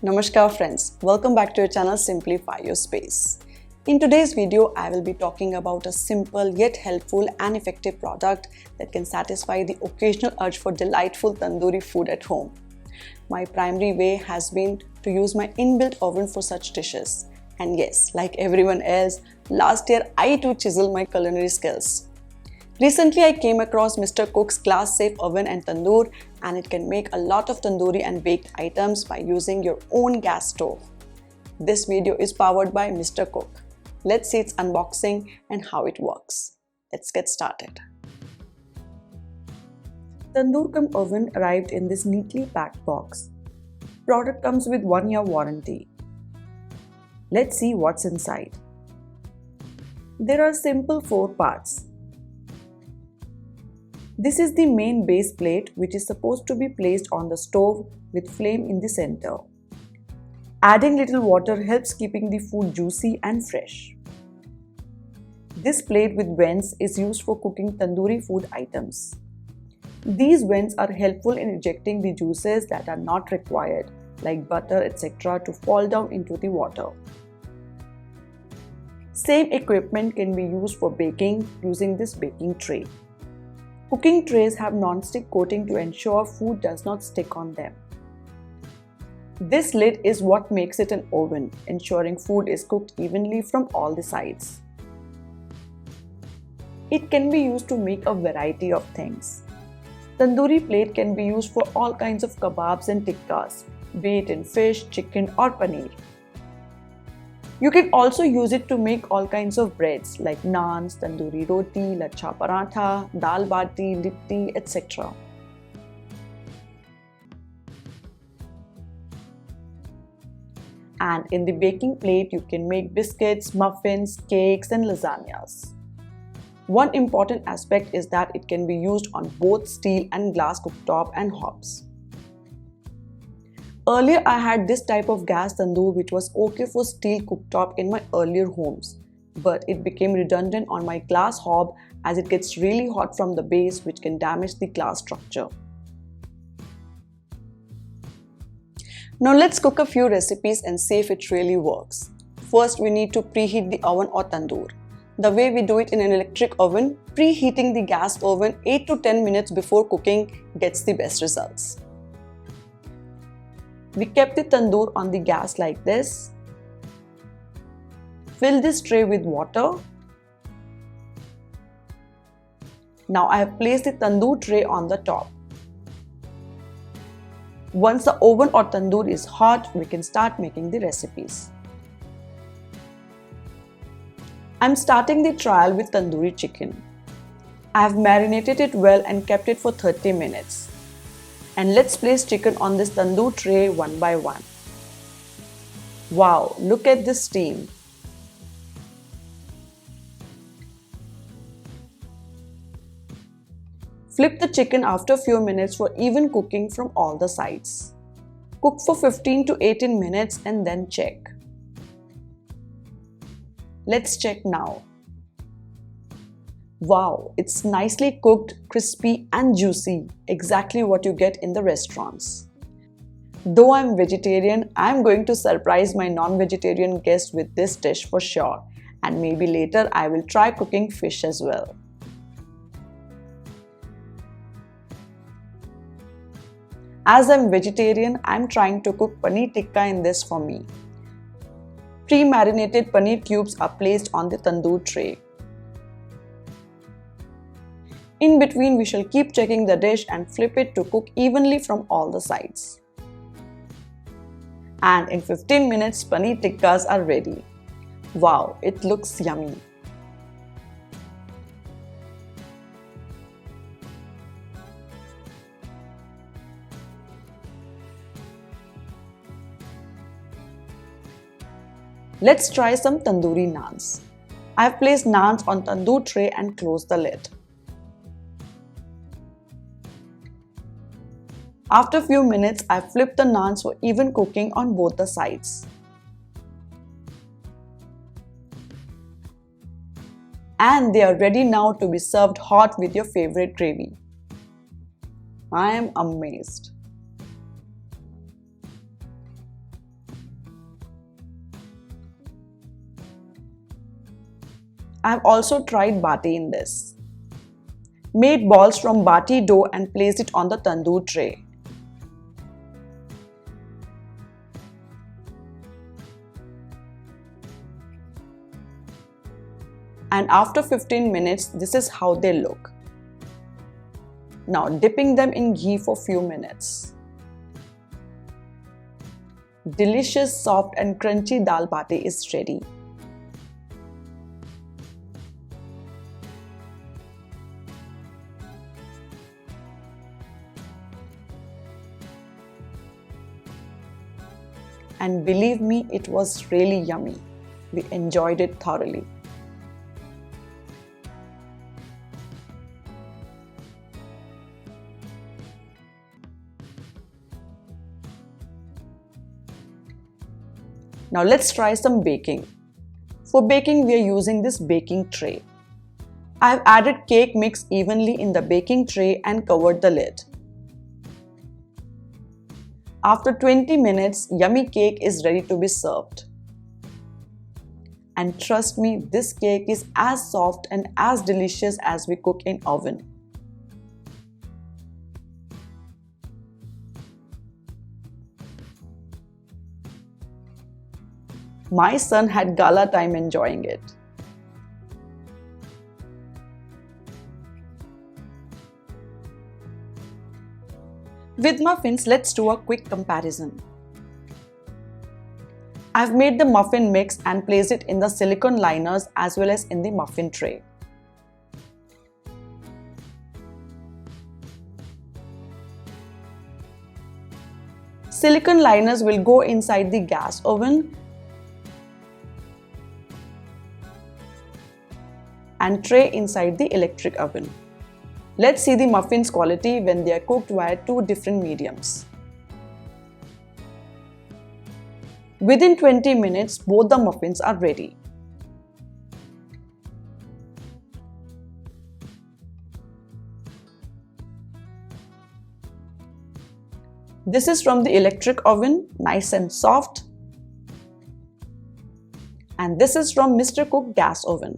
Namaskar friends, welcome back to your channel Simplify Your Space. In today's video, I will be talking about a simple yet helpful and effective product that can satisfy the occasional urge for delightful tandoori food at home. My primary way has been to use my inbuilt oven for such dishes. And yes, like everyone else, last year I too chiseled my culinary skills. Recently, I came across Mr.Cook's glass-safe oven and tandoor, and it can make a lot of tandoori and baked items by using your own gas stove. This video is powered by Mr.Cook. Let's see its unboxing and how it works. Let's get started. Tandoor cum oven arrived in this neatly packed box. Product comes with 1-year warranty. Let's see what's inside. There are simple 4 parts. This is the main base plate, which is supposed to be placed on the stove with flame in the center. Adding little water helps keeping the food juicy and fresh. This plate with vents is used for cooking tandoori food items. These vents are helpful in ejecting the juices that are not required, like butter, etc., to fall down into the water. Same equipment can be used for baking using this baking tray. Cooking trays have non-stick coating to ensure food does not stick on them. This lid is what makes it an oven, ensuring food is cooked evenly from all the sides. It can be used to make a variety of things. Tandoori plate can be used for all kinds of kebabs and tikkas, be it in fish, chicken or paneer. You can also use it to make all kinds of breads like naans, tandoori roti, lachha paratha, dal bati, litti, etc. And in the baking plate, you can make biscuits, muffins, cakes and lasagnas. One important aspect is that it can be used on both steel and glass cooktop and hobs. Earlier, I had this type of gas tandoor which was okay for steel cooktop in my earlier homes, but it became redundant on my glass hob as it gets really hot from the base, which can damage the glass structure. Now let's cook a few recipes and see if it really works. First, we need to preheat the oven or tandoor. The way we do it in an electric oven, preheating the gas oven 8 to 10 minutes before cooking gets the best results. We kept the tandoor on the gas like this. Fill this tray with water. Now I have placed the tandoor tray on the top. Once the oven or tandoor is hot, we can start making the recipes. I'm starting the trial with tandoori chicken. I have marinated it well and kept it for 30 minutes. And let's place chicken on this tandoor tray one by one. Wow, look at this steam. Flip the chicken after a few minutes for even cooking from all the sides. Cook for 15 to 18 minutes and then check. Let's check now. Wow, it's nicely cooked, crispy and juicy, exactly what you get in the restaurants. Though I'm vegetarian, I'm going to surprise my non-vegetarian guests with this dish for sure, and maybe later I will try cooking fish as well. As I'm vegetarian, I'm trying to cook paneer tikka in this for me. Pre-marinated paneer cubes are placed on the tandoor tray. In between, we shall keep checking the dish and flip it to cook evenly from all the sides. And in 15 minutes, paneer tikkas are ready. Wow, it looks yummy. Let's try some tandoori naans. I have placed naans on tandoor tray and closed the lid. After a few minutes, I flipped the naans for even cooking on both the sides. And they are ready now to be served hot with your favorite gravy. I am amazed. I have also tried bati in this. Made balls from bati dough and placed it on the tandoor tray. And after 15 minutes, this is how they look. Now dipping them in ghee for few minutes. Delicious, soft and crunchy dal bati is ready. And believe me, it was really yummy. We enjoyed it thoroughly. Now let's try some baking. For baking, we are using this baking tray. I have added cake mix evenly in the baking tray and covered the lid. After 20 minutes, yummy cake is ready to be served. And trust me, this cake is as soft and as delicious as we cook in oven. My son had gala time enjoying it. With muffins, let's do a quick comparison. I've made the muffin mix and placed it in the silicone liners as well as in the muffin tray. Silicone liners will go inside the gas oven and tray inside the electric oven. Let's see the muffins quality when they are cooked via two different mediums. Within 20 minutes, both the muffins are ready. This is from the electric oven, nice and soft. And this is from Mr.Cook gas oven.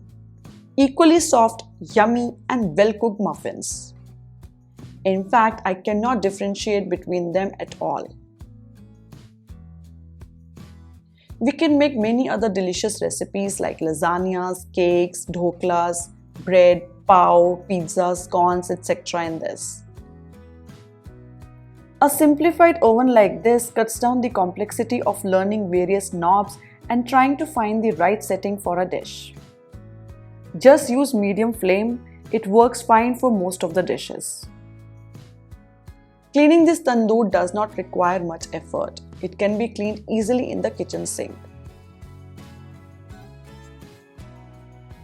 Equally soft, yummy and well-cooked muffins. In fact, I cannot differentiate between them at all. We can make many other delicious recipes like lasagnas, cakes, dhoklas, bread, pav, pizzas, scones, etc. in this. A simplified oven like this cuts down the complexity of learning various knobs and trying to find the right setting for a dish. Just use medium flame, it works fine for most of the dishes. Cleaning this tandoor does not require much effort. It can be cleaned easily in the kitchen sink.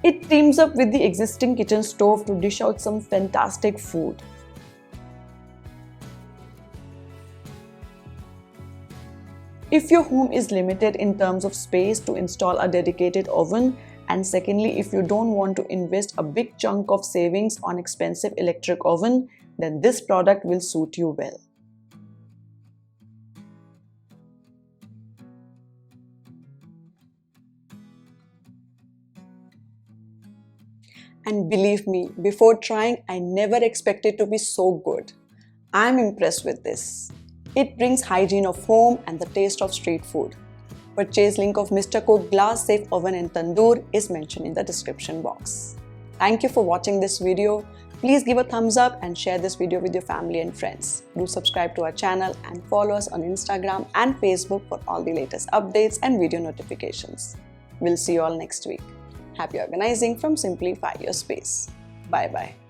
It teams up with the existing kitchen stove to dish out some fantastic food. If your home is limited in terms of space to install a dedicated oven, and secondly, if you don't want to invest a big chunk of savings on expensive electric oven, then this product will suit you well. And believe me, before trying, I never expected to be so good. I'm impressed with this. It brings hygiene of home and the taste of street food. Purchase link of Mr.Cook glass safe oven and tandoor is mentioned in the description box. Thank you for watching this video. Please give a thumbs up and share this video with your family and friends. Do subscribe to our channel and follow us on Instagram and Facebook for all the latest updates and video notifications. We'll see you all next week. Happy organizing from Simplify Your Space. Bye bye.